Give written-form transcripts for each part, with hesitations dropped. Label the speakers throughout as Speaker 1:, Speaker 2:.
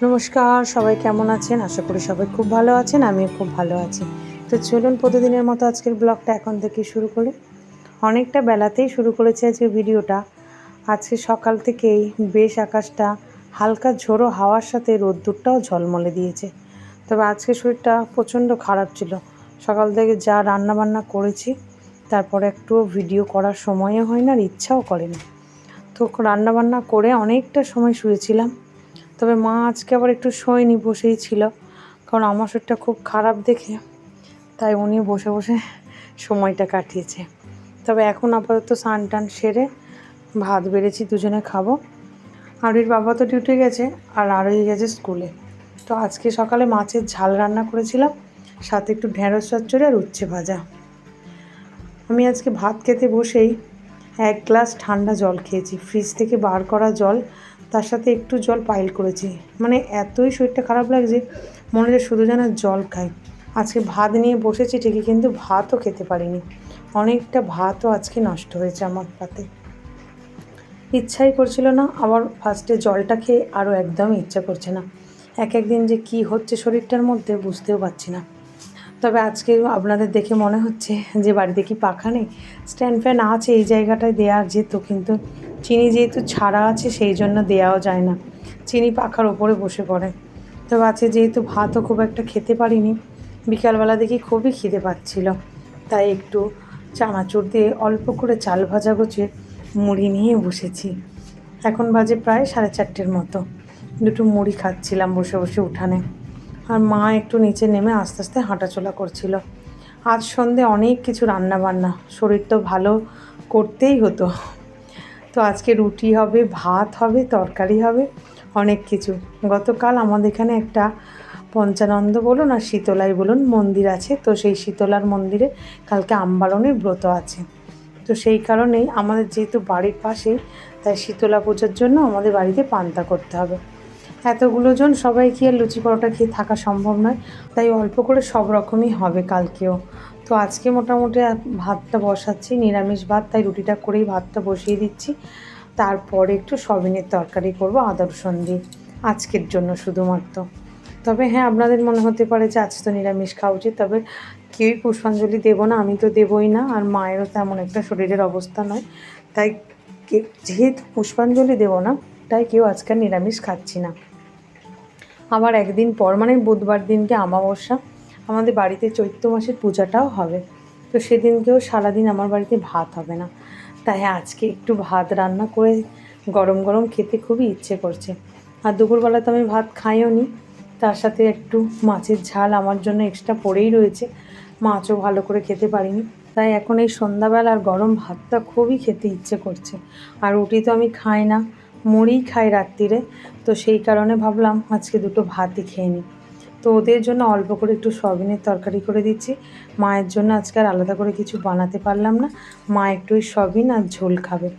Speaker 1: নমস্কার, সবাই কেমন আছেন? আশা করি সবাই খুব ভালো আছেন। আমিও খুব ভালো আছি। তো চলুন প্রতিদিনের মতো আজকের ব্লগটা এখন থেকেই শুরু করি। অনেকটা বেলাতেই শুরু করেছি আজকে ভিডিওটা। আজকে সকাল থেকেই বেশ আকাশটা হালকা ঝোড়ো হাওয়ার সাথে রোদ্দুরটাও ঝলমলে দিয়েছে। তবে আজকে শরীরটা প্রচণ্ড খারাপ ছিল। সকাল থেকে যা রান্নাবান্না করেছি, তারপরে একটুও ভিডিও করার সময়ও হয় না আর ইচ্ছাও করে না। তো রান্নাবান্না করে অনেকটা সময় শুয়েছিলাম। তবে মা আজকে আবার একটু শোয়নি, বসেই ছিল, কারণ আমার শরীরটা খুব খারাপ দেখে তাই উনি বসে বসে সময়টা কাটিয়েছে। তবে এখন আপাতত স্নান টান সেরে ভাত বেড়েছি, দুজনে খাবো। আরুর বাবা তো ডিউটি গেছে আর আরুই গেছে স্কুলে। তো আজকে সকালে মাছের ঝাল রান্না করেছিলাম, সাথে একটু ঢেঁড়স চচ্চড়ি আর উচ্ছে ভাজা। আমি আজকে ভাত খেতে বসেই 1 গ্লাস ঠান্ডা জল খেয়েছি, ফ্রিজ থেকে বার করা জল, তার সাথে একটু জল পাইল করেছি। মানে এতই শরীরটা খারাপ লাগছে, মনে হচ্ছে শুধু যেন জল খাই। আজকে ভাত নিয়ে বসেছি ঠিকই, কিন্তু ভাতও খেতে পারিনি। অনেকটা ভাতও আজকে নষ্ট হয়েছে আমার পাতে। ইচ্ছাই করছিল না, আবার ফার্স্টে জলটা খেয়ে আরও একদমই ইচ্ছা করছে না। এক একদিন যে কি হচ্ছে শরীরটার মধ্যে বুঝতেও পারছি না। তবে আজকে আপনাদের দেখে মনে হচ্ছে যে বাড়িতে কি পাখা নেই। স্ট্যান্ড ফ্যান আছে, এই জায়গাটায় দেওয়া যেত, কিন্তু চিনি যেহেতু ছাড়া আছে সেই জন্য দেওয়াও যায় না। চিনি পাখার ওপরে বসে পড়ে। তবে আজকে যেহেতু ভাতও খুব একটা খেতে পারিনি, বিকালবেলা দেখি খুবই খিদে পাচ্ছিল, তাই একটু চানাচুর দিয়ে অল্প করে চাল ভাজা গুছিয়ে মুড়ি নিয়ে বসেছি। এখন বাজে প্রায় 4:30 মতো। দুটো মুড়ি খাচ্ছিলাম বসে বসে উঠানে। আর মা একটু নিচে নেমে আস্তে আস্তে হাঁটাচলা করছিল। আজ সন্ধে অনেক কিছু রান্না বান্না, শরীর তো ভালো করতেই হতো। তো আজকে রুটি হবে, ভাত হবে, তরকারি হবে, অনেক কিছু। গতকাল আমাদের এখানে একটা পঞ্চানন্দ বলুন আর শীতলাই বলুন মন্দির আছে, তো সেই শীতলার মন্দিরে কালকে আমবারণের ব্রত আছে। তো সেই কারণেই আমাদের যেহেতু বাড়ির পাশেই, তাই শীতলা পূজার জন্য আমাদের বাড়িতে পান্তা করতে হবে। এতগুলো জন সবাই কি আর লুচি পরোটা খেয়ে থাকা সম্ভব নয়, তাই অল্প করে সব রকমই হবে কালকেও। তো আজকে মোটামুটি ভাতটা বসাচ্ছি, নিরামিষ ভাত, তাই রুটিটা করেই ভাতটা বসিয়ে দিচ্ছি। তারপরে একটু সয়াবিনের তরকারি করব আদা রসুন দিয়ে, আজকের জন্য শুধুমাত্র। তবে হ্যাঁ, আপনাদের মনে হতে পারে যে আজ তো নিরামিষ খাওয়া উচিত, তবে কেউই পুষ্পাঞ্জলি দেবো না, আমি তো দেবই না, আর মায়েরও তেমন একটা শরীরের অবস্থা নয়, তাই যেহেতু পুষ্পাঞ্জলি দেবো না, তাই কেউ আজকাল নিরামিষ খাচ্ছি না। আবার একদিন পর মানে বুধবার দিনকে অমাবস্যা, আমাদের বাড়িতে চৈত্র মাসের পূজাটাও হবে। তো সেদিনকেও সারাদিন আমার বাড়িতে ভাত হবে না, তাই আজকে একটু ভাত রান্না করে গরম গরম খেতে খুবই ইচ্ছে করছে। আর দুপুরবেলা তো আমি ভাত খাইও নি, তার সাথে একটু মাছের ঝাল আমার জন্য এক্সট্রা পড়েই রয়েছে, মাছও ভালো করে খেতে পারিনি, তাই এখন এই সন্ধ্যাবেলার গরম ভাতটা খুবই খেতে ইচ্ছে করছে। আর রুটি তো আমি খাই না, মুড়িই খাই রাত্রিরে, তো সেই কারণে ভাবলাম আজকে দুটো ভাতই খেয়ে নিই। তো ওদের জন্য অল্প করে একটু সয়াবিনের তরকারি করে দিচ্ছি। মায়ের জন্য আজকে আর আলাদা করে কিছু বানাতে পারলাম না, মা একটু ওই সয়াবিন আর ঝোল খাবে।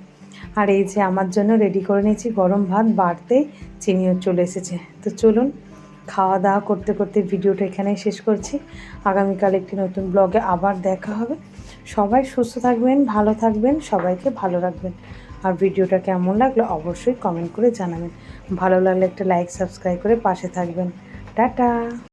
Speaker 1: আর এই যে আমার জন্য রেডি করে নিয়েছি গরম ভাত, বাড়তেই চিনিও চলে এসেছে। তো চলুন, খাওয়া দাওয়া করতে করতে ভিডিওটা এখানেই শেষ করছি। আগামীকাল একটি নতুন ব্লগে আবার দেখা হবে। সবাই সুস্থ থাকবেন, ভালো থাকবেন, সবাইকে ভালো রাখবেন। আর ভিডিওটা কেমন লাগলো অবশ্যই কমেন্ট করে জানাবেন। ভালো লাগলে একটা লাইক সাবস্ক্রাইব করে পাশে থাকবেন। টাটা।